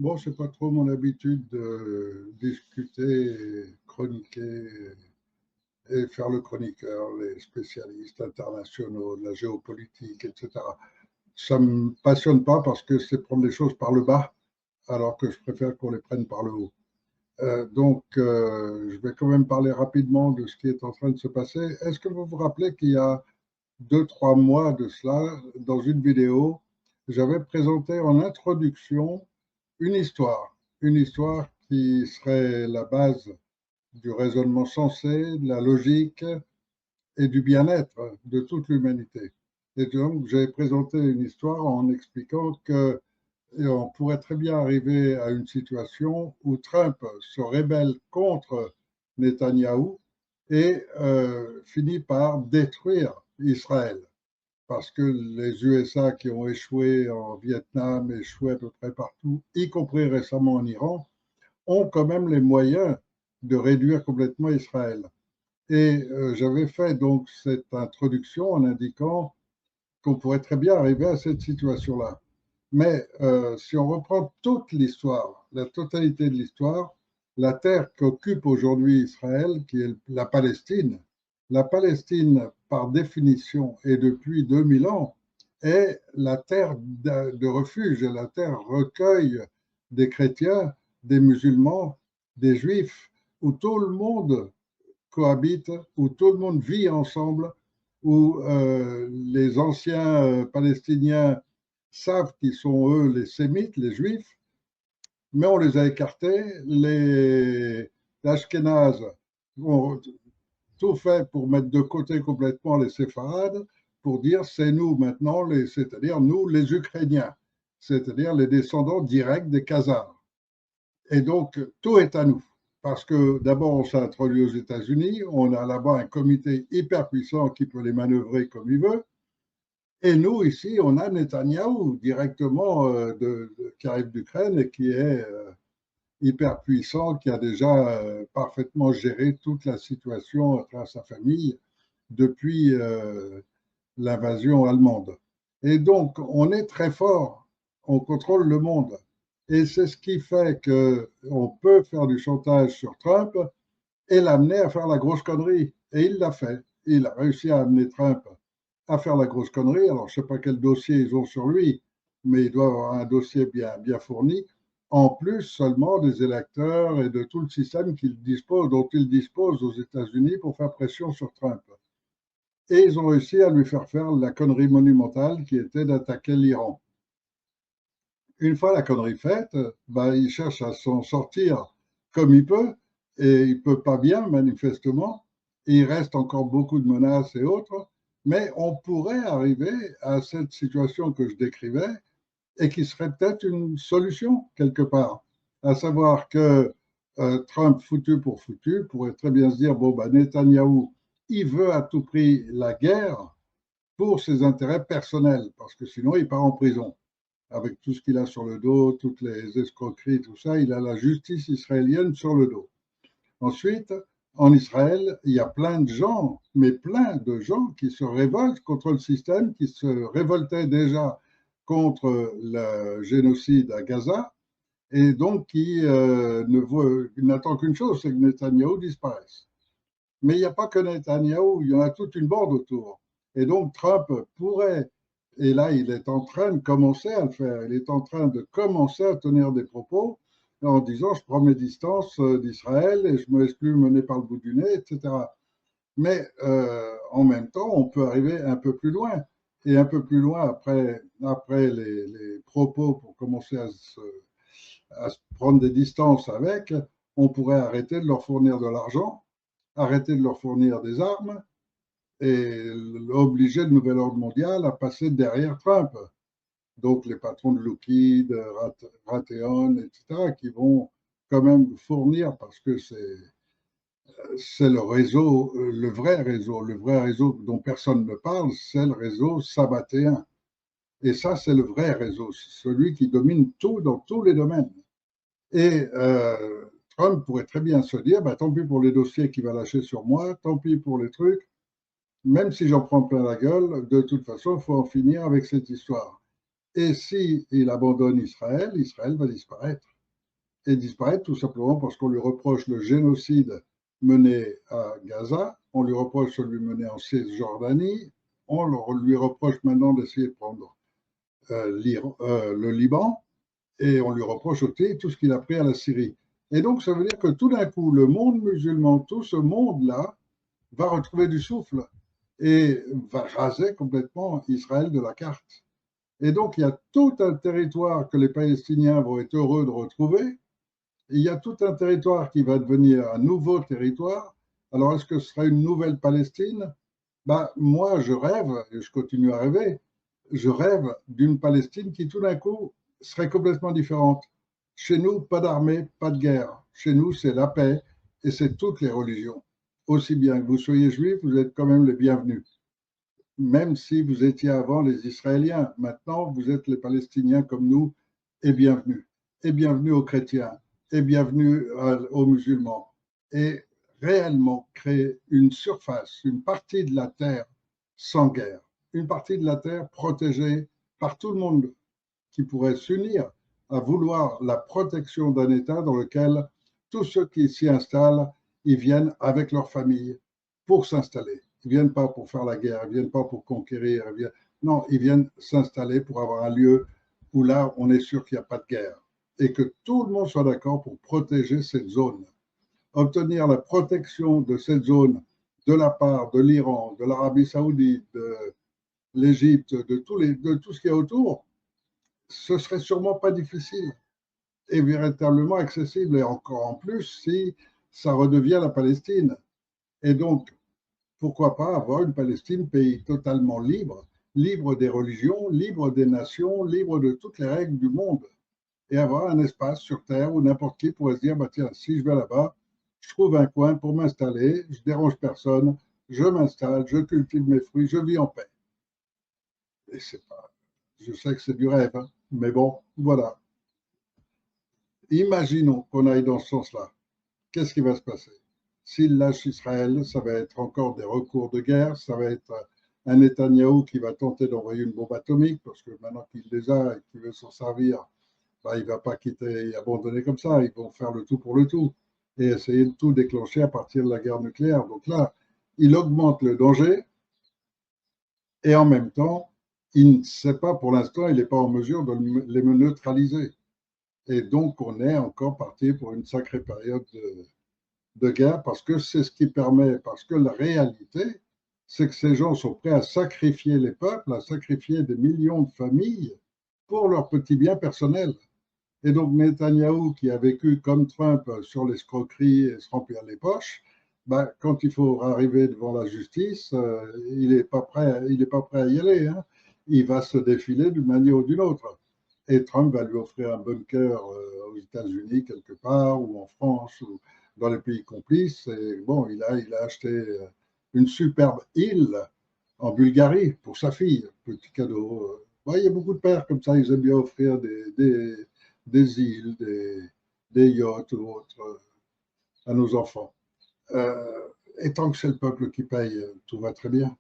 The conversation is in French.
Bon, c'est pas trop mon habitude de discuter, chroniquer et faire le chroniqueur, les spécialistes internationaux, de la géopolitique, etc. Ça me passionne pas parce que c'est prendre les choses par le bas, alors que je préfère qu'on les prenne par le haut. Je vais quand même parler rapidement de ce qui est en train de se passer. Est-ce que vous vous rappelez qu'il y a 2, 3 mois de cela, dans une vidéo, j'avais présenté en introduction une histoire qui serait la base du raisonnement sensé, de la logique et du bien-être de toute l'humanité. Et donc, j'ai présenté une histoire en expliquant que on pourrait très bien arriver à une situation où Trump se rébelle contre Netanyahou et finit par détruire Israël. Parce que les USA qui ont échoué en Vietnam, échoué à peu près partout, y compris récemment en Iran, ont quand même les moyens de réduire complètement Israël. Et j'avais fait donc cette introduction en indiquant qu'on pourrait très bien arriver à cette situation-là. Mais si on reprend toute l'histoire, la totalité de l'histoire, la terre qu'occupe aujourd'hui Israël, qui est la Palestine, par définition, et depuis 2000 ans, est la terre de refuge, la terre recueil des chrétiens, des musulmans, des juifs, où tout le monde cohabite, où tout le monde vit ensemble, où les anciens Palestiniens savent qu'ils sont eux les sémites, les juifs, mais on les a écartés. Les Ashkénazes ont tout fait pour mettre de côté complètement les séfarades, pour dire c'est nous maintenant, c'est-à-dire nous les Ukrainiens, c'est-à-dire les descendants directs des Khazars. Et donc, tout est à nous. Parce que d'abord, on s'est introduit aux États-Unis, on a là-bas un comité hyper puissant qui peut les manœuvrer comme il veut. Et nous, ici, on a Netanyahou directement qui arrive d'Ukraine et qui est hyper puissant, qui a déjà parfaitement géré toute la situation à travers sa famille depuis l'invasion allemande. Et donc, on est très fort, on contrôle le monde. Et c'est ce qui fait qu'on peut faire du chantage sur Trump et l'amener à faire la grosse connerie. Et il l'a fait. Il a réussi à amener Trump à faire la grosse connerie. Alors, je ne sais pas quel dossier ils ont sur lui, mais il doit avoir un dossier bien fourni, en plus seulement des électeurs et de tout le système dont il dispose aux États-Unis pour faire pression sur Trump. Et ils ont réussi à lui faire la connerie monumentale qui était d'attaquer l'Iran. Une fois la connerie faite, il cherche à s'en sortir comme il peut, et il ne peut pas bien, manifestement. Et il reste encore beaucoup de menaces et autres, mais on pourrait arriver à cette situation que je décrivais et qui serait peut-être une solution quelque part. À savoir que Trump, foutu pour foutu, pourrait très bien se dire, bon, Netanyahou, il veut à tout prix la guerre pour ses intérêts personnels, parce que sinon il part en prison avec tout ce qu'il a sur le dos, toutes les escroqueries, tout ça, il a la justice israélienne sur le dos. Ensuite, en Israël, il y a plein de gens, mais plein de gens qui se révoltent contre le système, qui se révoltaient déjà contre le génocide à Gaza, et donc qui n'attend qu'une chose, c'est que Netanyahou disparaisse. Mais il n'y a pas que Netanyahou, il y en a toute une bande autour. Et donc Trump pourrait, et là il est en train de commencer à le faire, il est en train de commencer à tenir des propos en disant je prends mes distances d'Israël et je ne me laisse plus mener par le bout du nez, etc. Mais en même temps, on peut arriver un peu plus loin. Et un peu plus loin, après les propos pour commencer à se prendre des distances avec, on pourrait arrêter de leur fournir de l'argent, arrêter de leur fournir des armes et obliger le nouvel ordre mondial à passer derrière Trump. Donc les patrons de Lockheed, Raytheon, etc., qui vont quand même fournir, parce que c'est le réseau, le vrai réseau dont personne ne parle, c'est le réseau sabbatéen. Et ça, c'est le vrai réseau, celui qui domine tout dans tous les domaines. Et Trump pourrait très bien se dire, tant pis pour les dossiers qu'il va lâcher sur moi, tant pis pour les trucs, même si j'en prends plein la gueule, de toute façon, il faut en finir avec cette histoire. Et si il abandonne Israël, Israël va disparaître. et disparaître tout simplement parce qu'on lui reproche le génocide mené à Gaza, on lui reproche celui mené en Cisjordanie, on lui reproche maintenant d'essayer de prendre le Liban, et on lui reproche aussi tout ce qu'il a pris à la Syrie. Et donc, ça veut dire que tout d'un coup, le monde musulman, tout ce monde-là, va retrouver du souffle et va raser complètement Israël de la carte. Et donc, il y a tout un territoire que les Palestiniens vont être heureux de retrouver. Il y a tout un territoire qui va devenir un nouveau territoire. Alors, est-ce que ce sera une nouvelle Palestine? Ben, moi, je rêve, et je continue à rêver, je rêve d'une Palestine qui, tout d'un coup, serait complètement différente. Chez nous, pas d'armée, pas de guerre. Chez nous, c'est la paix et c'est toutes les religions. Aussi bien que vous soyez juif, vous êtes quand même les bienvenus. Même si vous étiez avant les Israéliens, maintenant, vous êtes les Palestiniens comme nous et bienvenus. Et bienvenue aux chrétiens, et bienvenue aux musulmans. Et réellement créer une surface, une partie de la terre sans guerre, une partie de la terre protégée par tout le monde qui pourrait s'unir à vouloir la protection d'un État dans lequel tous ceux qui s'y installent, ils viennent avec leur famille pour s'installer. Ils ne viennent pas pour faire la guerre, ils ne viennent pas pour conquérir. Non, ils viennent s'installer pour avoir un lieu où là, on est sûr qu'il n'y a pas de guerre. Et que tout le monde soit d'accord pour protéger cette zone. Obtenir la protection de cette zone de la part de l'Iran, de l'Arabie saoudite, de l'Égypte, de tout ce qu'il y a autour, ce serait sûrement pas difficile et véritablement accessible. Et encore en plus, si ça redevient la Palestine. Et donc, pourquoi pas avoir une Palestine, pays totalement libre, libre des religions, libre des nations, libre de toutes les règles du monde, et avoir un espace sur Terre où n'importe qui pourrait se dire, bah, tiens, si je vais là-bas, je trouve un coin pour m'installer, je dérange personne, je m'installe, je cultive mes fruits, je vis en paix. Et c'est pas, je sais que c'est du rêve, hein, mais bon, voilà. Imaginons qu'on aille dans ce sens-là. Qu'est-ce qui va se passer? S'il lâche Israël, ça va être encore des recours de guerre, ça va être un Netanyahou qui va tenter d'envoyer une bombe atomique, parce que maintenant qu'il les a et qu'il veut s'en servir, bah, il ne va pas quitter et abandonner comme ça. Ils vont faire le tout pour le tout et essayer de tout déclencher à partir de la guerre nucléaire. Donc là, il augmente le danger et en même temps, il ne sait pas pour l'instant, il n'est pas en mesure de les neutraliser. Et donc, on est encore parti pour une sacrée période de guerre parce que c'est ce qui permet, parce que la réalité, c'est que ces gens sont prêts à sacrifier les peuples, à sacrifier des millions de familles pour leur petit bien personnel. Et donc Netanyahou, qui a vécu comme Trump sur l'escroquerie et se remplir les poches, ben, quand il faut arriver devant la justice, il n'est pas prêt, il n'est pas prêt à y aller, hein. Il va se défiler d'une manière ou d'une autre. Et Trump va lui offrir un bunker aux États-Unis quelque part, ou en France, ou dans les pays complices. Et bon, il a acheté une superbe île en Bulgarie pour sa fille, petit cadeau. Ouais, il y a beaucoup de pères comme ça, ils aiment bien offrir des îles, des yachts ou autres à nos enfants. Et tant que c'est le peuple qui paye, tout va très bien.